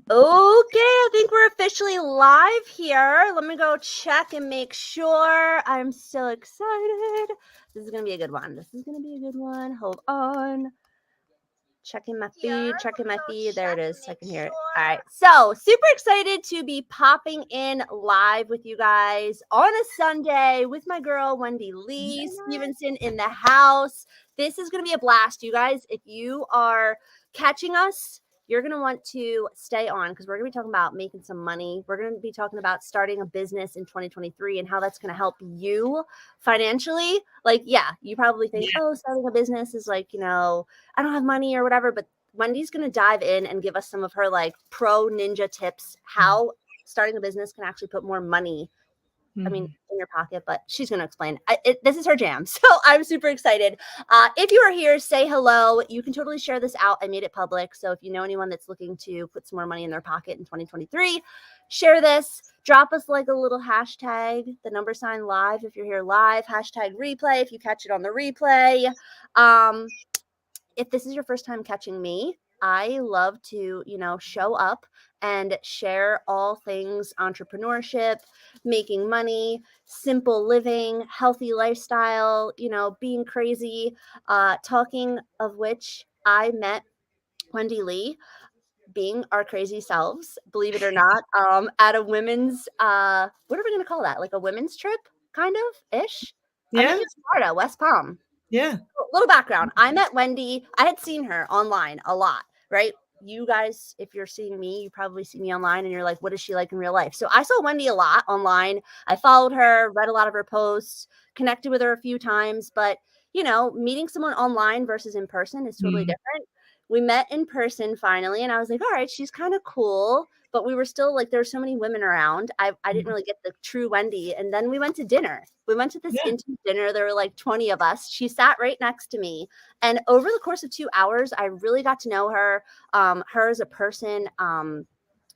Okay, I think we're officially live here. Let me go check and make sure. I'm so excited. This is going to be a good one. Hold on. Checking my feed. There it is. I can hear it. All right. So, super excited to be popping in live with you guys on a Sunday with my girl, Wendy Lee Stevenson in the house. This is going to be a blast, you guys. If you are catching us, you're going to want to stay on because we're going to be talking about making some money. We're going to be talking about starting a business in 2023 and how that's going to help you financially. Like, yeah, you probably think, oh, starting a business is like, I don't have money or whatever, but Wendy's going to dive in and give us some of her like pro ninja tips, how starting a business can actually put more money, in your pocket, but she's going to explain. This is her jam. So I'm super excited. If you are here, say hello. You can totally share this out. I made it public. So if you know anyone that's looking to put some more money in their pocket in 2023, share this. Drop us like a little hashtag, the $ live if you're here live, hashtag replay if you catch it on the replay. If this is your first time catching me, I love to, show up and share all things entrepreneurship, making money, simple living, healthy lifestyle, being crazy. Talking of which, I met Wendy Lee being our crazy selves, believe it or not, at a women's, what are we going to call that? Like a women's trip, kind of ish. I met you in Florida, West Palm. Yeah. Little background. I met Wendy. I had seen her online a lot, right? You guys, if you're seeing me, you probably see me online and you're like, what is she like in real life? So I saw Wendy a lot online. I followed her, read a lot of her posts, connected with her a few times, but meeting someone online versus in person is totally different. We met in person finally, and I was like, all right, she's kind of cool. But we were still like, there's so many women around. I didn't really get the true Wendy. And then we went to dinner. We went to this intimate dinner. There were like 20 of us. She sat right next to me. And over the course of 2 hours, I really got to know her, her as a person,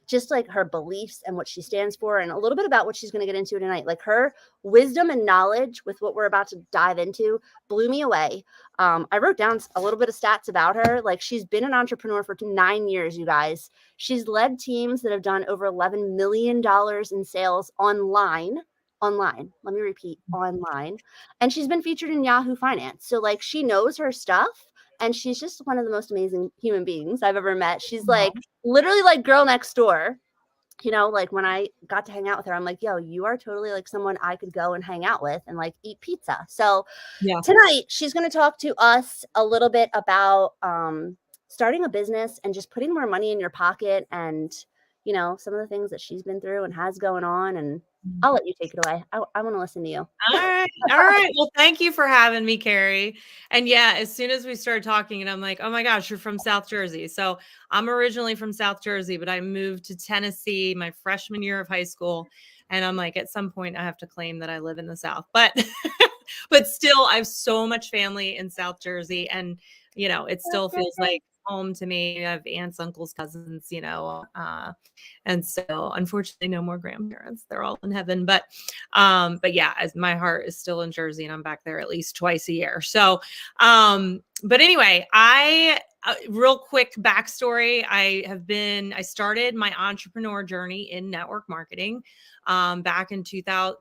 just like her beliefs and what she stands for, and a little bit about what she's going to get into tonight. Like her wisdom and knowledge with what we're about to dive into blew me away. I wrote down a little bit of stats about her. Like she's been an entrepreneur for 9 years, you guys. She's led teams that have done over $11 million in sales online. Let me repeat, online. And she's been featured in Yahoo Finance. So like she knows her stuff. And she's just one of the most amazing human beings I've ever met. She's like literally like girl next door. Like when I got to hang out with her, I'm like, yo, you are totally like someone I could go and hang out with and like eat pizza. So tonight she's going to talk to us a little bit about starting a business and just putting more money in your pocket and, some of the things that she's been through and has going on. And I'll let you take it away. I want to listen to you. All right. Well, thank you for having me, Carrie. And yeah, as soon as we started talking, and I'm like, oh my gosh, you're from South Jersey. So I'm originally from South Jersey, but I moved to Tennessee my freshman year of high school. And I'm like, at some point I have to claim that I live in the South, but but still I have so much family in South Jersey. And it still feels like home to me. I have aunts, uncles, cousins, and so unfortunately no more grandparents. They're all in heaven. But yeah, as my heart is still in Jersey and I'm back there at least twice a year. So but anyway, real quick backstory. I started my entrepreneur journey in network marketing back in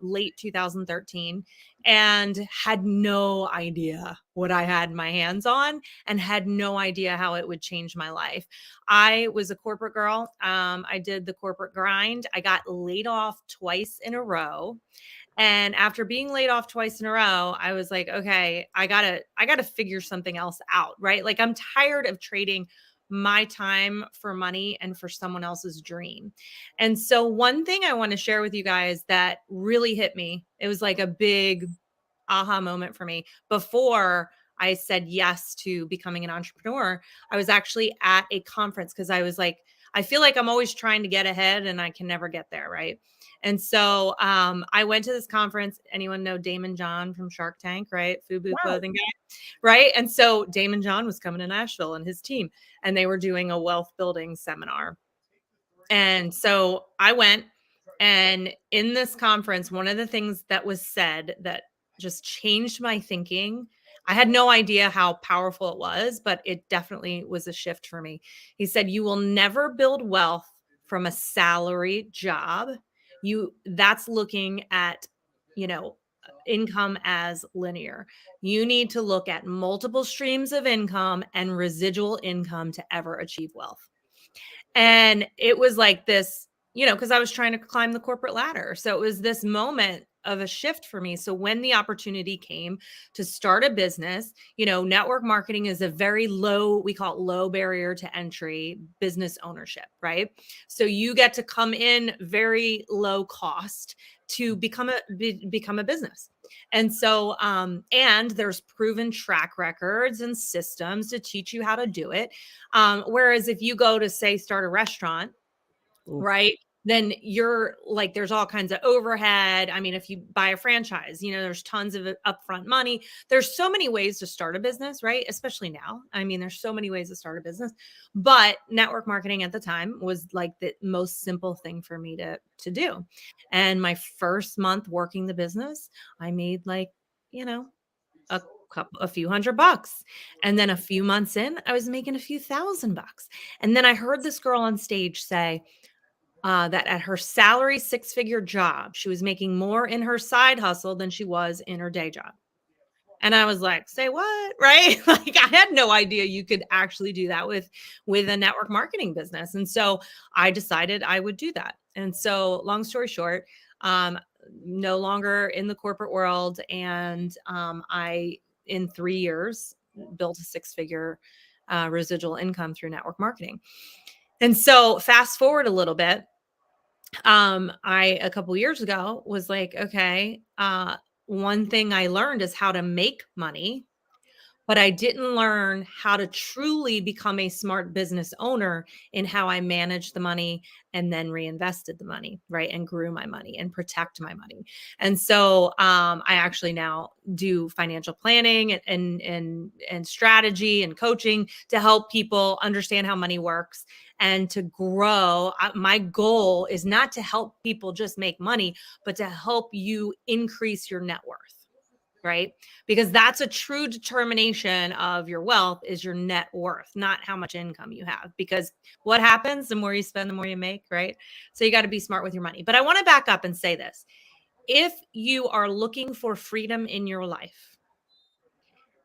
late 2013, and had no idea what I had my hands on and had no idea how it would change my life. I was a corporate girl. I did the corporate grind. I got laid off twice in a row. And after being laid off twice in a row, I was like, okay, I gotta figure something else out, right? Like I'm tired of trading my time for money and for someone else's dream. And so one thing I want to share with you guys that really hit me, it was like a big aha moment for me before I said yes to becoming an entrepreneur. I was actually at a conference because I was like, I feel like I'm always trying to get ahead and I can never get there. Right. And so I went to this conference. Anyone know Damon John from Shark Tank, right? FUBU clothing guy, right? And so Damon John was coming to Nashville and his team, and they were doing a wealth building seminar. And so I went, and in this conference, one of the things that was said that just changed my thinking. I had no idea how powerful it was, but it definitely was a shift for me. He said, you will never build wealth from a salary job. That's looking at, income as linear. You need to look at multiple streams of income and residual income to ever achieve wealth. And it was like this, because I was trying to climb the corporate ladder. So it was this moment of a shift for me. So when the opportunity came to start a business, network marketing is a very low, we call it low barrier to entry business ownership, right? So you get to come in very low cost to become a business. And so, and there's proven track records and systems to teach you how to do it. Whereas if you go to, say, start a restaurant, right, then you're like, there's all kinds of overhead. I mean, if you buy a franchise, there's tons of upfront money. There's so many ways to start a business, right? Especially now. I mean, there's so many ways to start a business, but network marketing at the time was like the most simple thing for me to do. And my first month working the business, I made like, a few $100. And then a few months in, I was making a few $1,000. And then I heard this girl on stage say, that at her salary 6-figure job, she was making more in her side hustle than she was in her day job. And I was like, say what? Right? Like, I had no idea you could actually do that with a network marketing business. And so I decided I would do that. And so long story short, no longer in the corporate world. And I, in 3 years, built a 6-figure residual income through network marketing. And so fast forward a little bit, I, a couple years ago, was like, okay, one thing I learned is how to make money, but I didn't learn how to truly become a smart business owner in how I managed the money and then reinvested the money, right? And grew my money and protect my money. And so I actually now do financial planning and strategy and coaching to help people understand how money works and to grow. My goal is not to help people just make money, but to help you increase your net worth. Right? Because that's a true determination of your wealth is your net worth, not how much income you have. Because what happens, the more you spend, the more you make, right? So you got to be smart with your money. But I want to back up and say this. If you are looking for freedom in your life,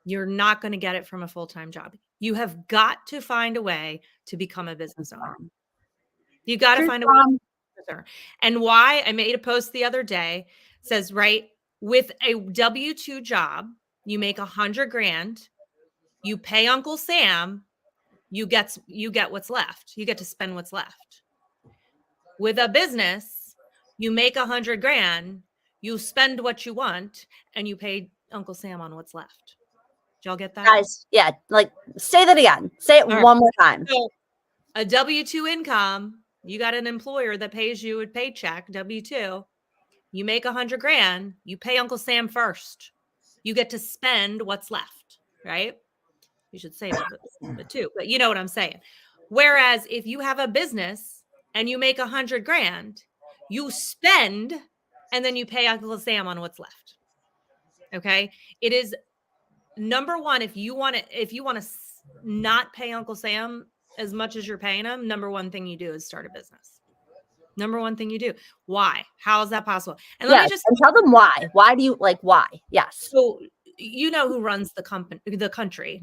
you're not going to get it from a full-time job. You have got to find a way to become a business owner. You got to find a way to become a business owner. And why? I made a post the other day, says, right, with a W-2 job, you make $100,000, you pay Uncle Sam, you get what's left. You get to spend what's left. With a business, you make $100,000, you spend what you want, and you pay Uncle Sam on what's left. Did y'all get that? Guys, yeah, like say that again. Say it one more time. So a W-2 income, you got an employer that pays you a paycheck, W-2. You make $100,000, you pay Uncle Sam first. You get to spend what's left, right? You should save it too, but you know what I'm saying. Whereas if you have a business and you make $100,000, you spend and then you pay Uncle Sam on what's left. Okay. It is number one. If you want to not pay Uncle Sam as much as you're paying him, number one thing you do is start a business. Number one thing you do. Why? How is that possible? And let me just tell them why. Why do you why? Yes. So you know who runs the country,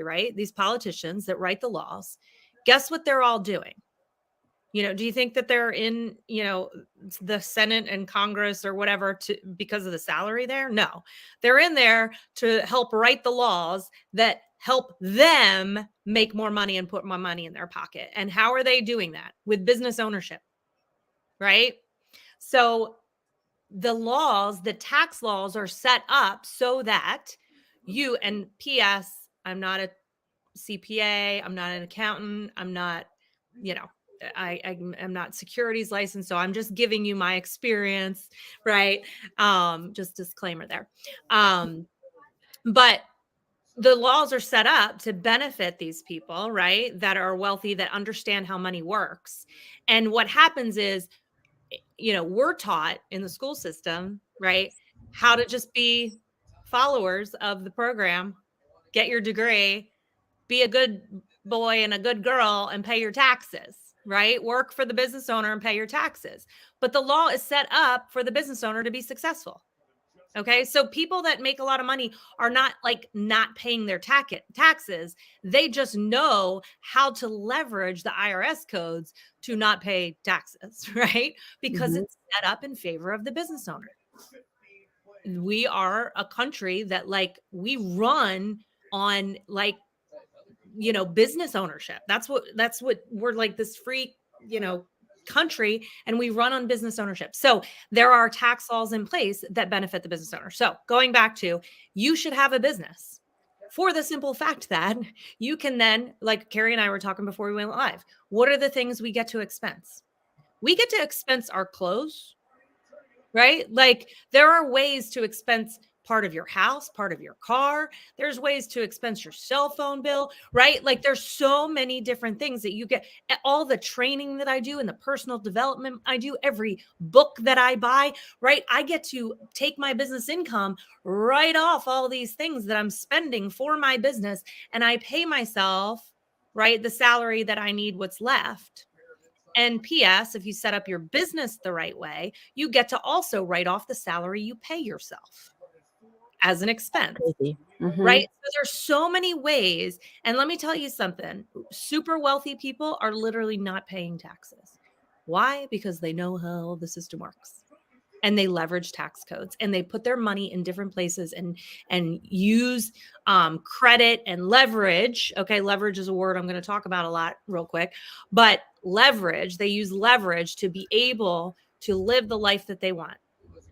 right? These politicians that write the laws. Guess what they're all doing? Do you think that they're in, the Senate and Congress or whatever because of the salary there? No, they're in there to help write the laws that help them make more money and put more money in their pocket. And how are they doing that? With business ownership, right? So the tax laws are set up so that you, and P.S., I'm not a CPA, I'm not an accountant, I'm not, I'm not securities licensed. So I'm just giving you my experience, right? Just disclaimer there. But the laws are set up to benefit these people, right? That are wealthy, that understand how money works. And what happens is, we're taught in the school system, right, how to just be followers of the program, get your degree, be a good boy and a good girl, and pay your taxes, right? Work for the business owner and pay your taxes. But the law is set up for the business owner to be successful. Okay. So people that make a lot of money are not like not paying their taxes. They just know how to leverage the IRS codes to not pay taxes, right? Because Mhm. it's set up in favor of the business owner. We are a country that like we run on like, business ownership. That's what we're like, this free, country, and we run on business ownership. So there are tax laws in place that benefit the business owner. So going back to, you should have a business for the simple fact that you can then, like Carrie and I were talking before we went live, what are the things we get to expense? We get to expense our clothes, right? Like there are ways to expense part of your house, part of your car. There's ways to expense your cell phone bill, right? Like there's so many different things that you get. All the training that I do and the personal development I do, every book that I buy, right? I get to take my business income, write off all these things that I'm spending for my business, and I pay myself, right, the salary that I need, what's left. And PS, if you set up your business the right way, you get to also write off the salary you pay yourself as an expense, Crazy. right? Mhm. So there's so many ways. And let me tell you something, super wealthy people are literally not paying taxes. Why? Because they know how the system works. And they leverage tax codes and they put their money in different places and use credit and leverage. Okay, leverage is a word I'm going to talk about a lot real quick, but leverage, they use leverage to be able to live the life that they want.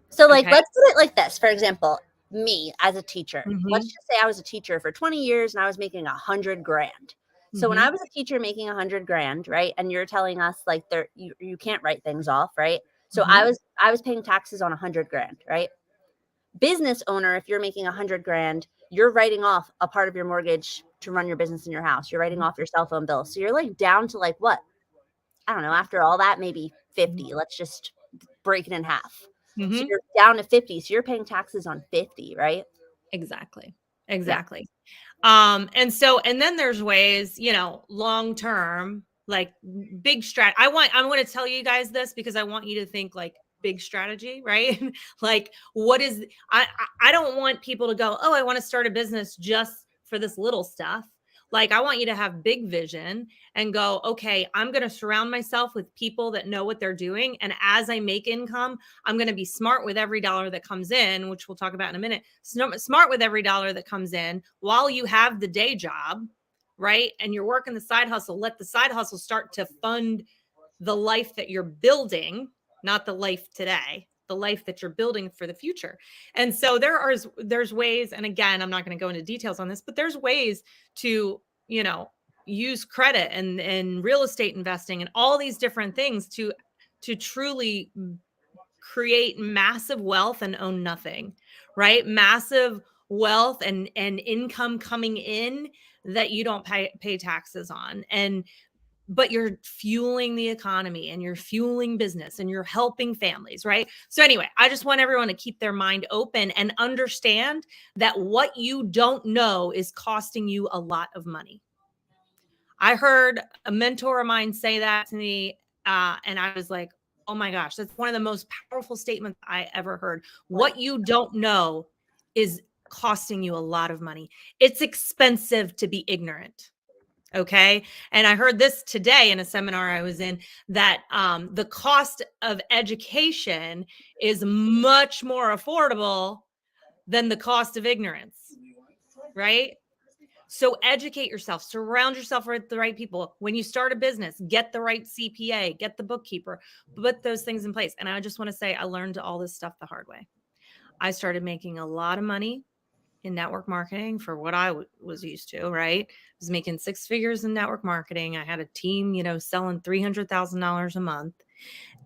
So, like, Okay. let's put it like this. For example, me as a teacher, let's Mm-hmm. just say I was a teacher for 20 years and I was making 100 grand. So when Mm-hmm. I was a teacher making 100 grand, right? And you're telling us like you can't write things off, right? So Mm-hmm. I was paying taxes on 100 grand, right? Business owner, if you're making 100 grand, you're writing off a part of your mortgage to run your business in your house. You're writing off your cell phone bill. So you're like down to like what? I don't know, after all that, maybe 50. Let's just break it in half. So Mm-hmm. you're down to 50. So you're paying taxes on 50, right? Exactly. Yeah. Exactly. And then there's ways, long term, like big I want to tell you guys this because I want you to think like big strategy, right? Like what is I don't want people to go, "Oh, I want to start a business just for this little stuff." Like I want you to have big vision and go, "Okay, I'm going to surround myself with people that know what they're doing, and as I make income, I'm going to be smart with every dollar that comes in," which we'll talk about in a minute. Smart with every dollar that comes in while you have the day job, right? And you're working the side hustle. Let the side hustle start to fund the life that you're building, not the life today, the life that you're building for the future. And so there's ways, and again, I'm not going to go into details on this, but there's ways to, use credit and real estate investing and all these different things to truly create massive wealth and own nothing, right? Massive wealth and income coming in that you don't pay taxes on. But you're fueling the economy and you're fueling business and you're helping families, right? So anyway, I just want everyone to keep their mind open and understand that what you don't know is costing you a lot of money. I heard a mentor of mine say that to me, and I was like, oh my gosh, that's one of the most powerful statements I ever heard. What you don't know is costing you a lot of money. It's expensive to be ignorant. Okay. And I heard this today in a seminar I was in that the cost of education is much more affordable than the cost of ignorance. Right. So educate yourself, surround yourself with the right people. When you start a business, get the right CPA, get the bookkeeper, put those things in place. And I just want to say, I learned all this stuff the hard way. I started making a lot of money in network marketing for what I was used to, right? I was making six figures in network marketing. I had a team, selling $300,000 a month.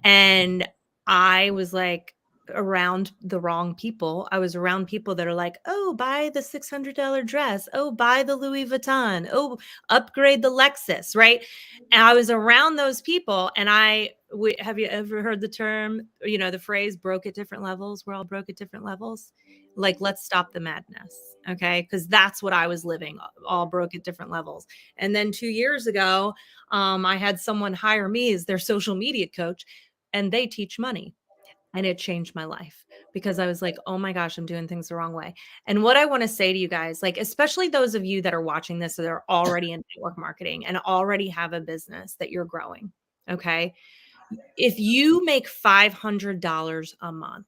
And I was like around the wrong people. I was around people that are like, oh, buy the $600 dress. Oh, buy the Louis Vuitton. Oh, upgrade the Lexus, right? And I was around those people and I have you ever heard the term, the phrase broke at different levels? We're all broke at different levels. Like, let's stop the madness. Okay. Cause that's what I was living, all broke at different levels. And then 2 years ago, I had someone hire me as their social media coach, and they teach money. And it changed my life because I was like, oh my gosh, I'm doing things the wrong way. And what I want to say to you guys, like, especially those of you that are watching this, that are already in network marketing and already have a business that you're growing. Okay. If you make $500 a month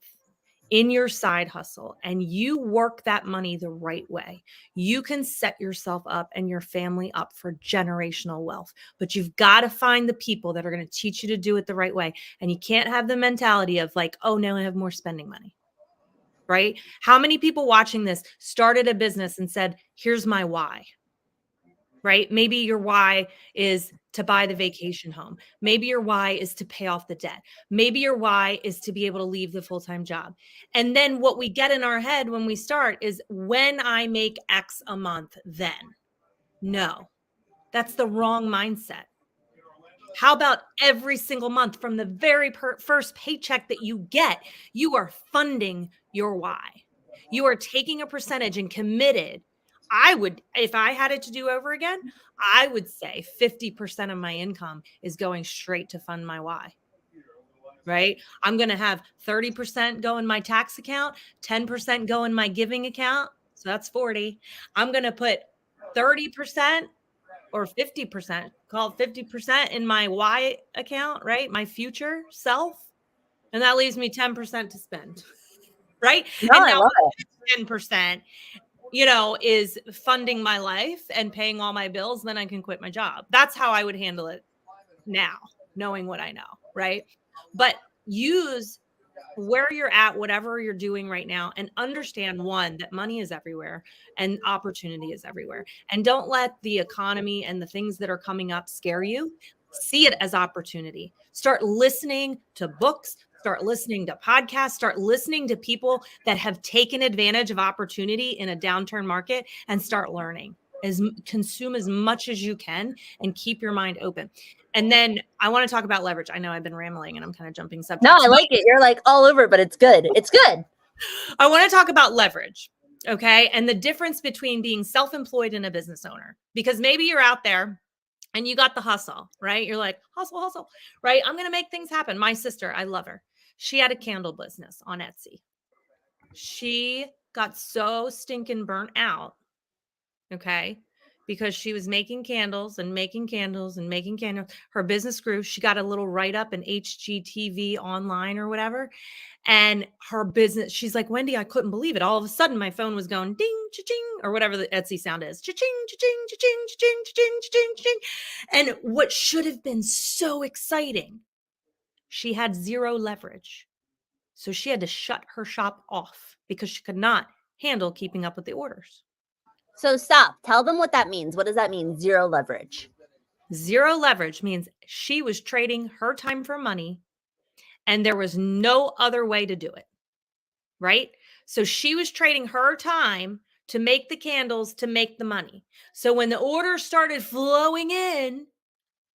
in your side hustle and you work that money the right way, you can set yourself up and your family up for generational wealth. But you've got to find the people that are going to teach you to do it the right way. And you can't have the mentality of like, oh, now I have more spending money. Right? How many people watching this started a business and said, here's my why? Right? Maybe your why is to buy the vacation home. Maybe your why is to pay off the debt. Maybe your why is to be able to leave the full-time job. And then what we get in our head when we start is, when I make X a month, then. No, that's the wrong mindset. How about every single month from the very first paycheck that you get, you are funding your why. You are taking a percentage and committed. I would, if I had it to do over again, I would say 50% of my income is going straight to fund my why. Right? I'm going to have 30% go in my tax account, 10% go in my giving account. So that's 40. I'm going to put 30% or 50%, call it 50% in my why account, right? My future self. And that leaves me 10% to spend. Right? No, And I now love it. 10%, is funding my life and paying all my bills, then I can quit my job. That's how I would handle it now, knowing what I know, right? But use where you're at, whatever you're doing right now, and understand, one, that money is everywhere and opportunity is everywhere. And don't let the economy and the things that are coming up scare you. See it as opportunity. Start listening to books, start listening to podcasts, start listening to people that have taken advantage of opportunity in a downturn market, and start learning. Consume as much as you can and keep your mind open. And then I want to talk about leverage. I know I've been rambling and I'm kind of jumping subjects. No, I like it. You're like all over, but it's good. It's good. I want to talk about leverage. Okay. And the difference between being self-employed and a business owner, because maybe you're out there and you got the hustle, right? You're like, hustle, right? I'm going to make things happen. My sister, I love her. She had a candle business on Etsy. She got so stinking burnt out. Okay. Because she was making candles and making candles and making candles. Her business grew. She got a little write-up in HGTV online or whatever. And her business, she's like, Wendy, I couldn't believe it. All of a sudden, my phone was going ding, cha-ching, or whatever the Etsy sound is. Cha-ching, cha-ching, cha-ching, cha-ching, cha-ching, cha-ching, cha-ching. And what should have been so exciting, she had zero leverage. So she had to shut her shop off because she could not handle keeping up with the orders. So stop. Tell them what that means. What does that mean? Zero leverage. Zero leverage means she was trading her time for money and there was no other way to do it. Right? So she was trading her time to make the candles, to make the money. So when the orders started flowing in,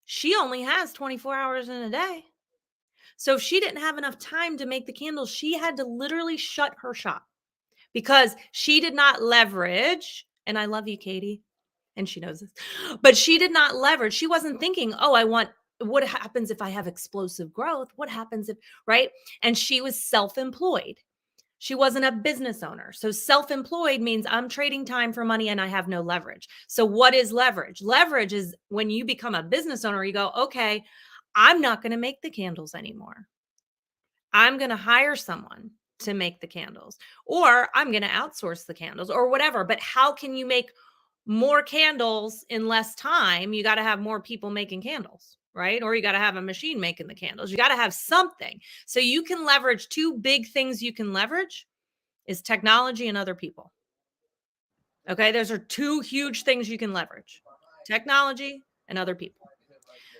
she only has 24 hours in a day. So if she didn't have enough time to make the candles, she had to literally shut her shop because she did not leverage. And I love you, Katie. And she knows this, but she did not leverage. She wasn't thinking, oh, what happens if I have explosive growth? What happens if, right? And she was self-employed. She wasn't a business owner. So self-employed means I'm trading time for money and I have no leverage. So what is leverage? Leverage is when you become a business owner, you go, okay, I'm not going to make the candles anymore. I'm going to hire someone to make the candles, or I'm going to outsource the candles or whatever. But how can you make more candles in less time? You got to have more people making candles, right? Or you got to have a machine making the candles. You got to have something. So you can leverage. Two big things you can leverage is technology and other people. Okay. Those are two huge things you can leverage: technology and other people.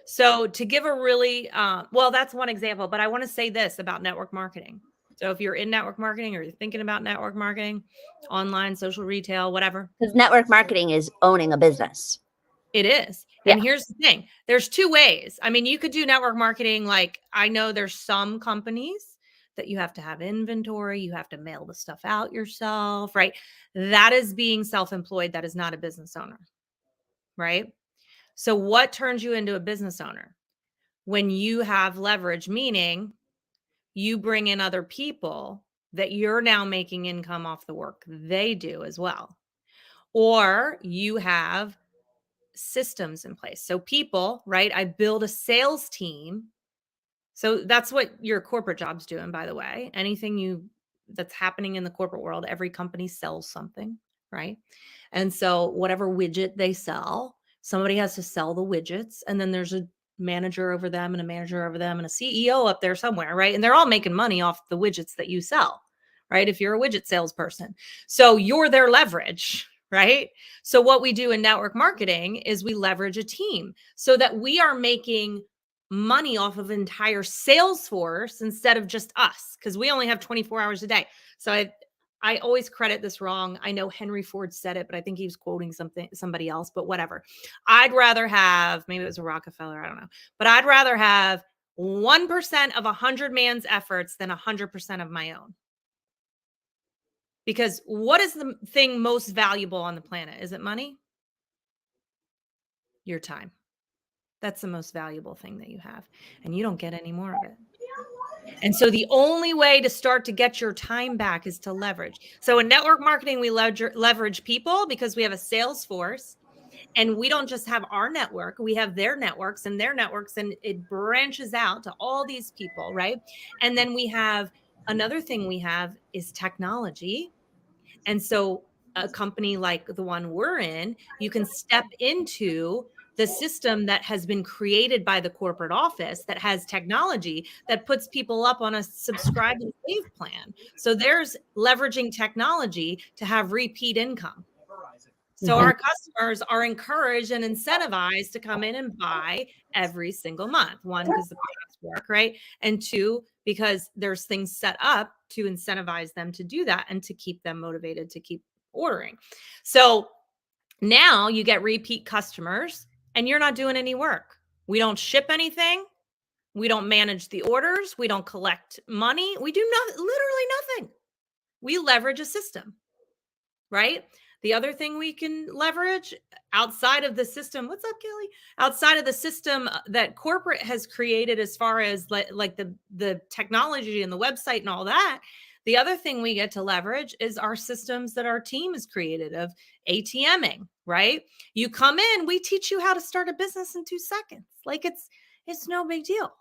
So to give a really, well, that's one example, but I want to say this about network marketing. So if you're in network marketing or you're thinking about network marketing, online, social retail, whatever. Because network marketing is owning a business. It is. Yeah. And here's the thing. There's two ways. I mean, you could do network marketing. Like I know there's some companies that you have to have inventory, you have to mail the stuff out yourself, right? That is being self-employed. That is not a business owner, right? So what turns you into a business owner? When you have leverage, meaning you bring in other people that you're now making income off the work they do as well. Or you have systems in place. So people, right? I build a sales team. So that's what your corporate job's doing, by the way. Anything that's happening in the corporate world, every company sells something, right? And so whatever widget they sell, somebody has to sell the widgets, and then there's a manager over them and a manager over them and a CEO up there somewhere, right? And they're all making money off the widgets that you sell, right? If you're a widget salesperson. So you're their leverage, right? So what we do in network marketing is we leverage a team so that we are making money off of an entire sales force instead of just us, because we only have 24 hours a day. So I always credit this wrong. I know Henry Ford said it, but I think he was quoting somebody else, but whatever. I'd rather have, maybe it was a Rockefeller, I don't know, but I'd rather have 1% of 100 man's efforts than 100% of my own. Because what is the thing most valuable on the planet? Is it money? Your time. That's the most valuable thing that you have, and you don't get any more of it. And so the only way to start to get your time back is to leverage. So in network marketing, we leverage people because we have a sales force, and we don't just have our network, we have their networks and their networks, and it branches out to all these people, right? And then we have another thing we have is technology. And so a company like the one we're in, you can step into the system that has been created by the corporate office that has technology that puts people up on a subscribe and save plan. So there's leveraging technology to have repeat income. So our customers are encouraged and incentivized to come in and buy every single month. One, because the products work, right? And two, because there's things set up to incentivize them to do that and to keep them motivated to keep ordering. So now you get repeat customers and you're not doing any work. We don't ship anything. We don't manage the orders. We don't collect money. We do literally nothing. We leverage a system, right? The other thing we can leverage outside of the system, what's up, Kelly? Outside of the system that corporate has created, as far as like the technology and the website and all that, the other thing we get to leverage is our systems that our team has created of ATMing, right? You come in, we teach you how to start a business in 2 seconds. Like it's no big deal.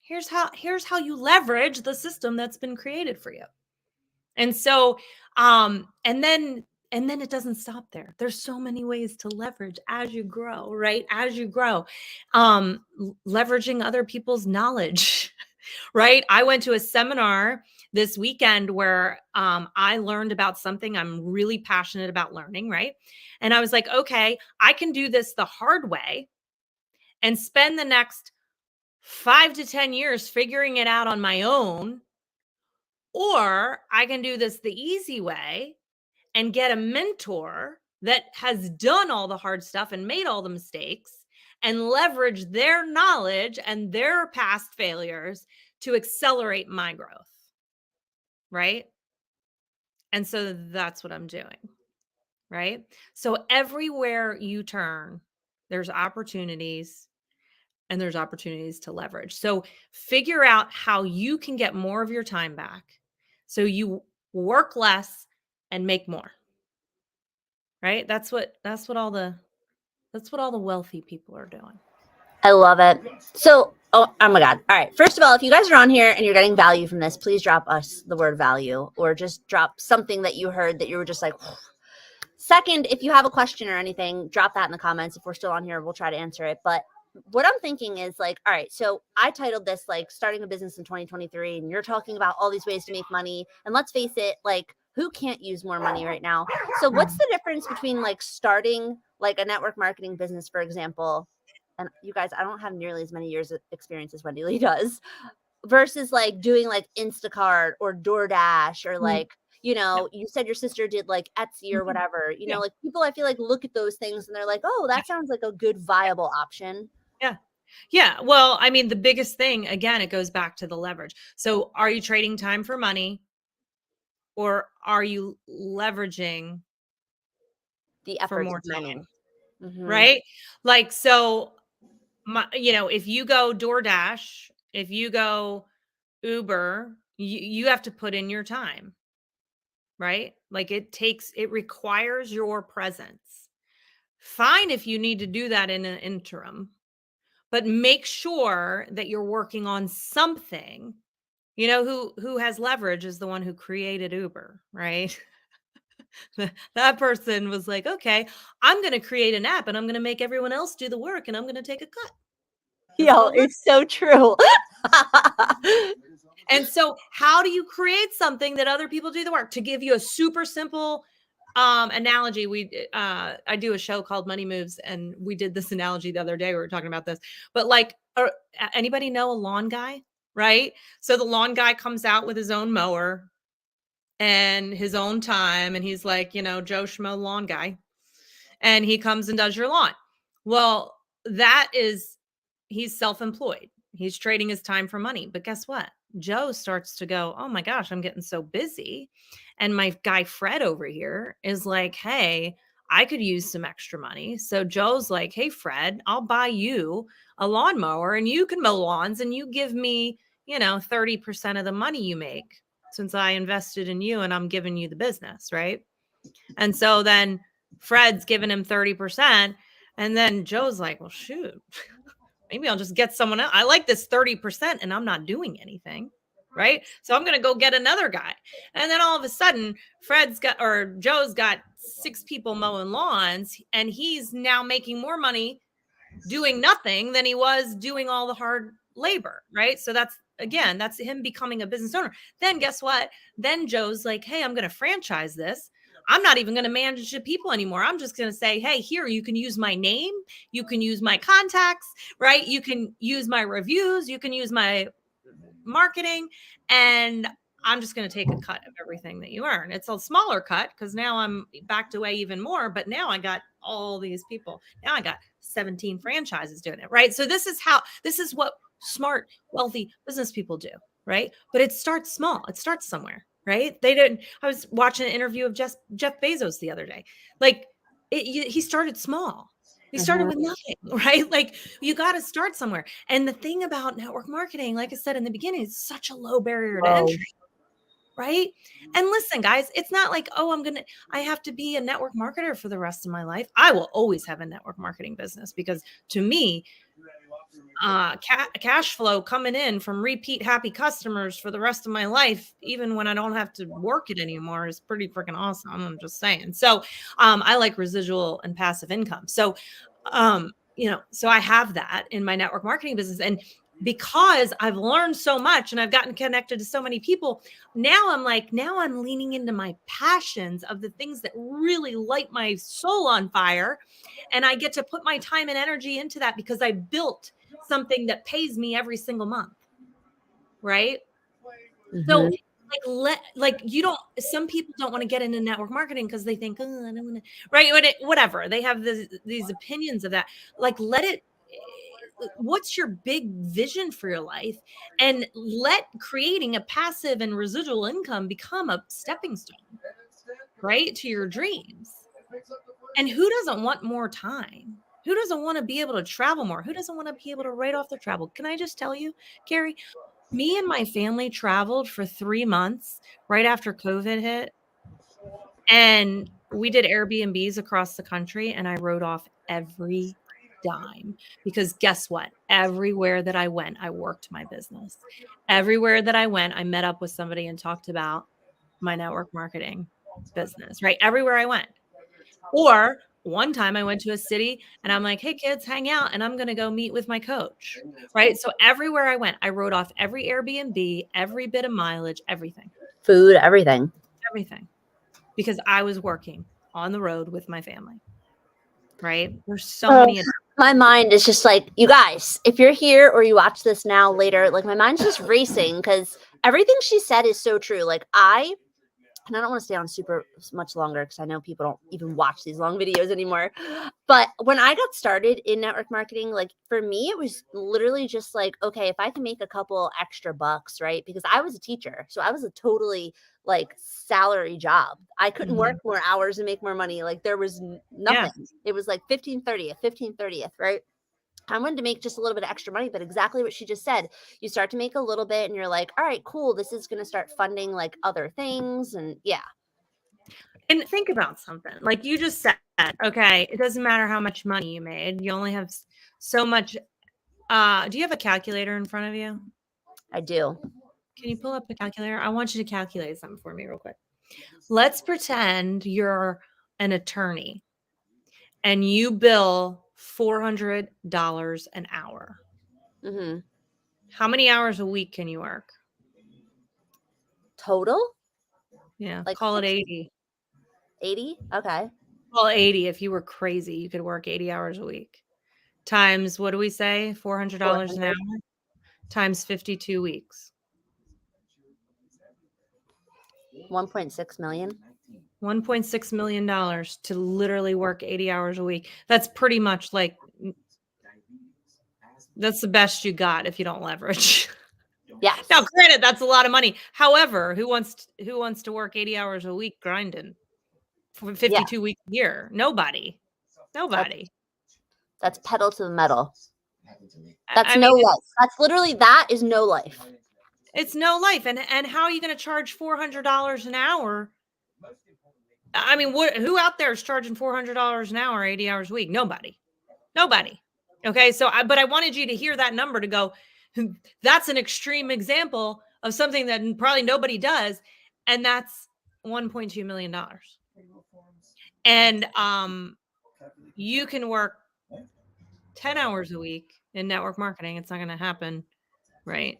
Here's how you leverage the system that's been created for you. And so, and then it doesn't stop there. There's so many ways to leverage as you grow, right? As you grow, leveraging other people's knowledge, right? I went to a seminar this weekend where I learned about something I'm really passionate about learning, right? And I was like, okay, I can do this the hard way and spend the next 5 to 10 years figuring it out on my own. Or I can do this the easy way and get a mentor that has done all the hard stuff and made all the mistakes and leverage their knowledge and their past failures to accelerate my growth. Right? And so that's what I'm doing. Right? So everywhere you turn, there's opportunities and there's opportunities to leverage. So figure out how you can get more of your time back so you work less and make more. Right? That's what all the wealthy people are doing. I love it. So, oh my God. All right. First of all, if you guys are on here and you're getting value from this, please drop us the word value, or just drop something that you heard that you were just like, whew. Second, if you have a question or anything, drop that in the comments. If we're still on here, we'll try to answer it. But what I'm thinking is like, all right, so I titled this like starting a business in 2023, and you're talking about all these ways to make money. And let's face it, like, who can't use more money right now? So what's the difference between like starting like a network marketing business, for example? And you guys, I don't have nearly as many years of experience as Wendy Lee does, versus like doing like Instacart or DoorDash or like, you know, you said your sister did like Etsy or Mhm. whatever, you Yeah. know, like people I feel like look at those things and they're like, oh, Yeah. that sounds like a good viable option. Yeah. Yeah. Well, I mean, the biggest thing, again, it goes back to the leverage. So are you trading time for money or are you leveraging The for efforts more of many. time? Hmm. Right. Like, so if you go DoorDash, if you go Uber, you have to put in your time, right? Like it requires your presence. Fine if you need to do that in an interim, but make sure that you're working on something. You know who has leverage is the one who created Uber, right? That person was like, "Okay, I'm going to create an app and I'm going to make everyone else do the work and I'm going to take a cut." That's Yo, called leverage. it's so true. And so how do you create something that other people do the work? To give you a super simple analogy, I do a show called Money Moves and we did this analogy the other day. We were talking about this. But like anybody know a lawn guy, right? So the lawn guy comes out with his own mower and his own time and he's like, Joe Schmo lawn guy and he comes and does your lawn. Well, he's self-employed. He's trading his time for money. But guess what? Joe starts to go, oh my gosh, I'm getting so busy. And my guy Fred over here is like, hey, I could use some extra money. So Joe's like, hey, Fred, I'll buy you a lawnmower and you can mow lawns and you give me, 30% of the money you make since I invested in you and I'm giving you the business. Right. And so then Fred's giving him 30%. And then Joe's like, well, shoot, maybe I'll just get someone else. I like this 30% and I'm not doing anything. Right. So I'm going to go get another guy. And then all of a sudden, Joe's got 6 people mowing lawns and he's now making more money doing nothing than he was doing all the hard labor. Right. So that's him becoming a business owner. Then guess what? Then Joe's like, hey, I'm going to franchise this. I'm not even going to manage the people anymore. I'm just going to say, hey, here, you can use my name. You can use my contacts, right? You can use my reviews. You can use my marketing. And I'm just going to take a cut of everything that you earn. It's a smaller cut because now I'm backed away even more. But now I got all these people. Now I got 17 franchises doing it, right? So this is what smart, wealthy business people do, right? But it starts small. It starts somewhere, right? I was watching an interview of Jeff Bezos the other day. Like he started small. He started with nothing, right? Like you got to start somewhere. And the thing about network marketing, like I said in the beginning, is such a low barrier to entry, right? And listen, guys, it's not like, oh, I have to be a network marketer for the rest of my life. I will always have a network marketing business because to me, cash flow coming in from repeat happy customers for the rest of my life, even when I don't have to work it anymore, is pretty freaking awesome. I'm just saying. So I like residual and passive income. So so I have that in my network marketing business. And because I've learned so much and I've gotten connected to so many people, now I'm leaning into my passions of the things that really light my soul on fire. And I get to put my time and energy into that because I built something that pays me every single month. Right. So some people don't want to get into network marketing because they think, oh, I don't want to, right. Whatever. They have these opinions of that. Like, what's your big vision for your life? And let creating a passive and residual income become a stepping stone, right, to your dreams. And who doesn't want more time? Who doesn't want to be able to travel more? Who doesn't want to be able to write off their travel? Can I just tell you, Carrie, me and my family traveled for 3 months right after COVID hit. And we did Airbnbs across the country and I wrote off every dime because guess what? Everywhere that I went, I worked my business. Everywhere that I went, I met up with somebody and talked about my network marketing business, right? Everywhere I went. Or one time I went to a city and I'm like, hey, kids, hang out. And I'm going to go meet with my coach. Right. So everywhere I went, I wrote off every Airbnb, every bit of mileage, everything. Food, everything. Everything. Because I was working on the road with my family. Right. There's so many. My mind is just like, you guys, if you're here or you watch this now later, like my mind's just racing because everything she said is so true. Like I and I don't want to stay on super much longer because I know people don't even watch these long videos anymore. But when I got started in network marketing, like for me, it was literally just like, okay, if I can make a couple extra bucks, right? Because I was a teacher. So I was a totally like salary job. I couldn't work more hours and make more money. Like there was nothing. It was like 15/30th, 15/30th, right? I wanted to make just a little bit of extra money, but exactly what she just said. You start to make a little bit and you're like, all right, cool. This is going to start funding like other things. And yeah. And think about something like you just said, okay, it doesn't matter how much money you made. You only have so much. Do you have a calculator in front of you? I do. Can you pull up a calculator? I want you to calculate something for me real quick. Let's pretend you're an attorney and you bill $400 an hour. Mm-hmm. How many hours a week can you work? Total? Yeah, Like call it 80. 80? Okay. Well, 80. If you were crazy, you could work 80 hours a week. Times, what do we say? $400 an hour? Times 52 weeks. 1.6 million. $1.6 million to literally work 80 hours a week. That's pretty much like, that's the best you got if you don't leverage. Yeah. Now, granted, that's a lot of money. However, who wants to work 80 hours a week grinding for 52 weeks a year? Nobody. That's pedal to the metal. That's no life. That's literally, that is no life. It's no life. And how are you going to charge $400 an hour? I mean, who out there is charging $400 an hour, 80 hours a week? Nobody. Okay. So, but I wanted you to hear that number to go, that's an extreme example of something that probably nobody does. And that's $1.2 million. And you can work 10 hours a week in network marketing. It's not going to happen right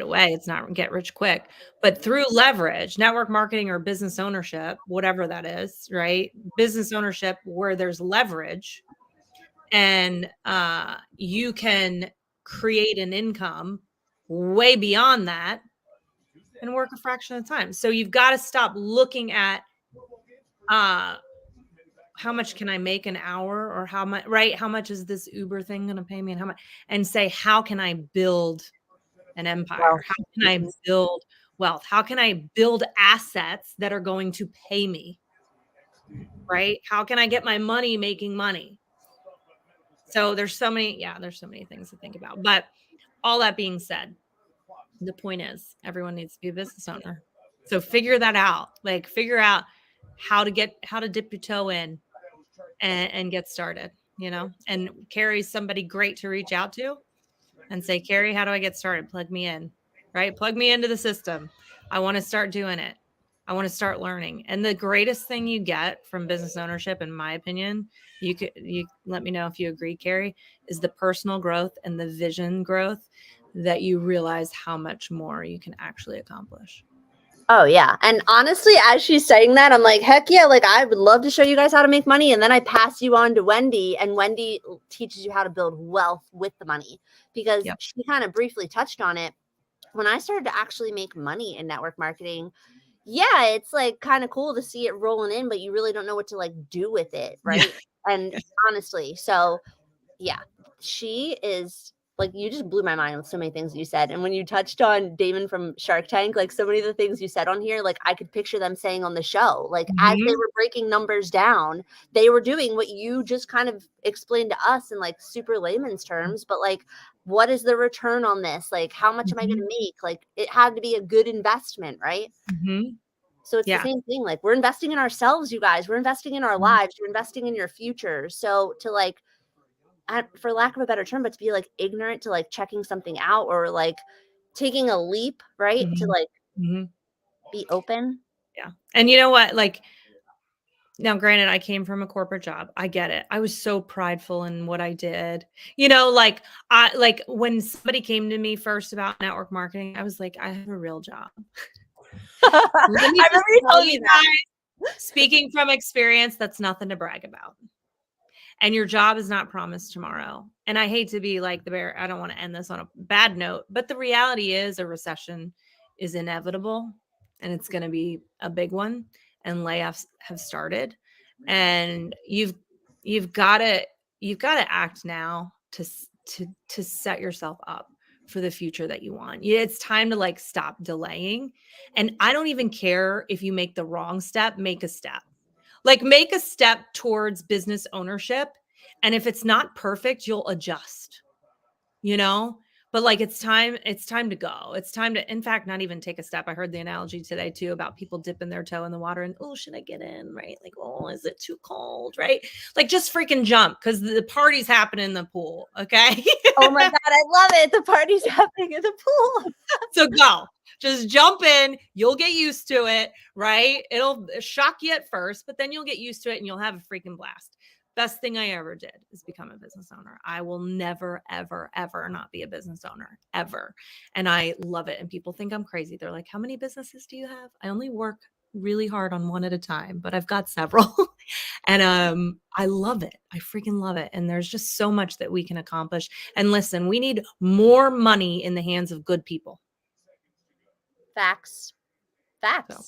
away. It's not get rich quick, but through leverage, network marketing or business ownership, whatever that is, right? Business ownership where there's leverage and you can create an income way beyond that and work a fraction of the time. So you've got to stop looking at how much can I make an hour or how much, right? How much is this Uber thing going to pay me and how much, and say, how can I build an empire? How can I build wealth? How can I build assets that are going to pay me? Right? How can I get my money making money? So there's so many things to think about. But all that being said, the point is everyone needs to be a business owner. So figure that out. Like figure out how to dip your toe in and get started, and Carrie's somebody great to reach out to and say, Carrie, how do I get started? Plug me in, right? Plug me into the system. I want to start doing it. I want to start learning. And the greatest thing you get from business ownership, in my opinion, you let me know if you agree, Carrie, is the personal growth and the vision growth that you realize how much more you can actually accomplish. Oh yeah. And honestly, as she's saying that, I'm like, heck yeah, like I would love to show you guys how to make money. And then I pass you on to Wendy, and Wendy teaches you how to build wealth with the money, because she kind of briefly touched on it. When I started to actually make money in network marketing, yeah, it's like kind of cool to see it rolling in, but you really don't know what to like do with it. Right. And honestly, so yeah, she is like, you just blew my mind with so many things you said. And when you touched on Damon from Shark Tank, like so many of the things you said on here, like I could picture them saying on the show, like as they were breaking numbers down, they were doing what you just kind of explained to us in like super layman's terms, but like, what is the return on this? Like, how much am I going to make? Like, it had to be a good investment, right? So it's the same thing. Like, we're investing in ourselves, you guys. We're investing in our lives. We're investing in your future. So to like, for lack of a better term, but to be like ignorant to like checking something out or like taking a leap, right? To like be open. Yeah. And you know what? Like, now, granted, I came from a corporate job. I get it. I was so prideful in what I did. Like when somebody came to me first about network marketing, I was like, I have a real job. I remember you telling me that. Speaking from experience, that's nothing to brag about. And your job is not promised tomorrow. And I hate to be like the bear. I don't want to end this on a bad note, but the reality is a recession is inevitable. and it's going to be a big one, and layoffs have started, and you've got to act now to set yourself up for the future that you want. It's time to like stop delaying. And I don't even care if you make the wrong step, make a step. Like make a step towards business ownership. And if it's not perfect, you'll adjust, you know? But like it's time to go. It's time to, in fact, not even take a step. I heard the analogy today too about people dipping their toe in the water and, oh, should I get in? Right? Like, oh, is it too cold? Right? Like just freaking jump because the party's happening in the pool. Okay. Oh my God, I love it. The party's happening in the pool. So go. Just jump in. You'll get used to it, right? It'll shock you at first, but then you'll get used to it and you'll have a freaking blast. Best thing I ever did is become a business owner. I will never, ever, ever not be a business owner, ever. And I love it. And people think I'm crazy. They're like, how many businesses do you have? I only work really hard on one at a time, but I've got several. And I love it. I freaking love it. And there's just so much that we can accomplish. And listen, we need more money in the hands of good people. Facts. Facts. So.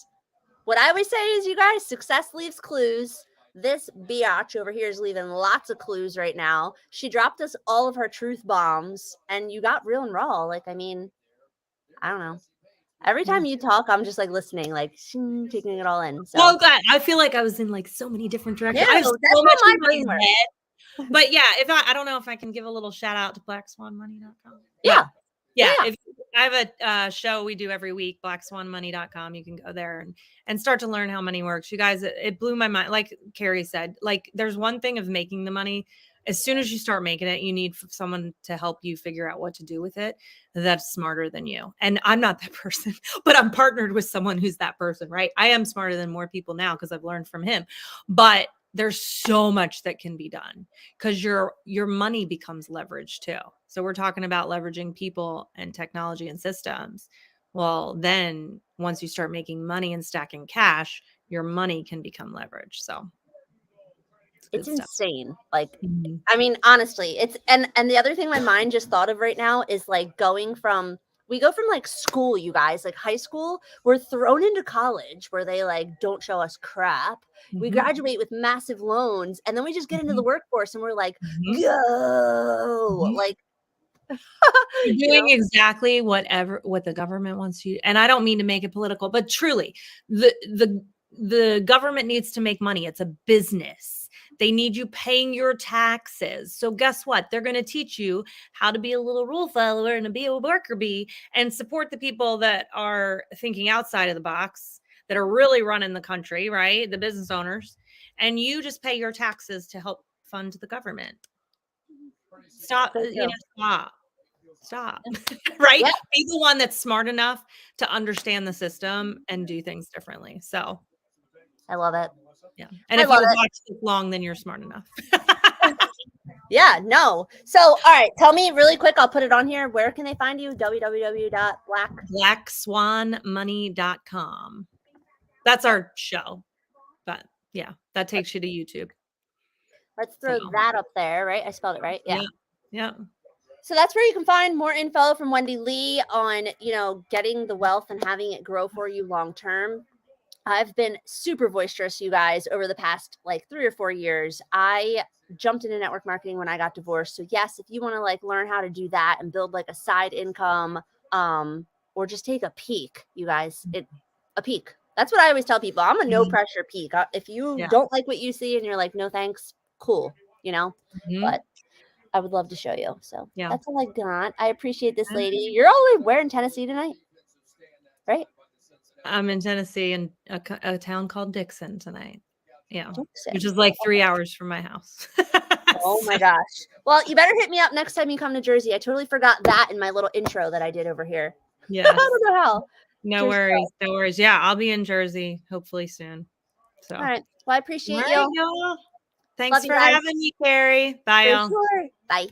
What I always say is, you guys, success leaves clues. This biatch over here is leaving lots of clues right now. She dropped us all of her truth bombs, and you got real and raw. Like, I mean, I don't know. Every time you talk, I'm just like listening, like taking it all in. So well, glad. I feel like I was in like so many different directions. Yeah, I have that's so much how my in brain my works. head. But yeah, if I don't know if I can give a little shout out to blackswanmoney.com. Yeah. Yeah. If I have a show we do every week, blackswanmoney.com. You can go there and start to learn how money works. You guys, it blew my mind. Like Carrie said, like there's one thing of making the money. As soon as you start making it, you need someone to help you figure out what to do with it that's smarter than you. And I'm not that person, but I'm partnered with someone who's that person, right? I am smarter than more people now because I've learned from him. But there's so much that can be done because your money becomes leverage too. So we're talking about leveraging people and technology and systems. Well, then once you start making money and stacking cash, your money can become leverage. So it's insane. Like, mm-hmm. I mean, honestly, it's and the other thing my mind just thought of right now is like we go from like school, you guys, like high school, we're thrown into college where they like don't show us crap. Mm-hmm. We graduate with massive loans, and then we just get into the workforce and we're like, go. Like you're doing exactly what the government wants you. And I don't mean to make it political, but truly the government needs to make money. It's a business. They need you paying your taxes. So guess what? They're going to teach you how to be a little rule follower and to be a worker bee and support the people that are thinking outside of the box, that are really running the country, right? The business owners. And you just pay your taxes to help fund the government. Stop, stop. Right? Yeah. Be the one that's smart enough to understand the system and do things differently. So I love it. Yeah. And if you watch this long, then you're smart enough. Yeah, no. So, all right, tell me really quick. I'll put it on here. Where can they find you? blackswanmoney.com. That's our show. But yeah, that takes you to YouTube. Let's throw that up there, right? I spelled it right. Yeah. Yeah. So that's where you can find more info from Wendy Lee on, getting the wealth and having it grow for you long term. I've been super boisterous, you guys, over the past like 3 or 4 years. I jumped into network marketing when I got divorced. So yes, if you want to like learn how to do that and build like a side income, or just take a peek, you guys, a peek. That's what I always tell people. I'm a no pressure peek. If you don't like what you see and you're like, no, thanks, cool, but I would love to show you. So that's all I got. I appreciate this lady. You're all where in Tennessee tonight, right? I'm in Tennessee in a town called Dixon tonight. Yeah. Dixon. Which is like 3 hours from my house. Oh my gosh. Well, you better hit me up next time you come to Jersey. I totally forgot that in my little intro that I did over here. Yeah. I don't know how. No worries. No worries. Yeah. I'll be in Jersey hopefully soon. So. All right. Well, I appreciate you. Thanks for having me, Carrie. Bye, y'all. Sure. Bye.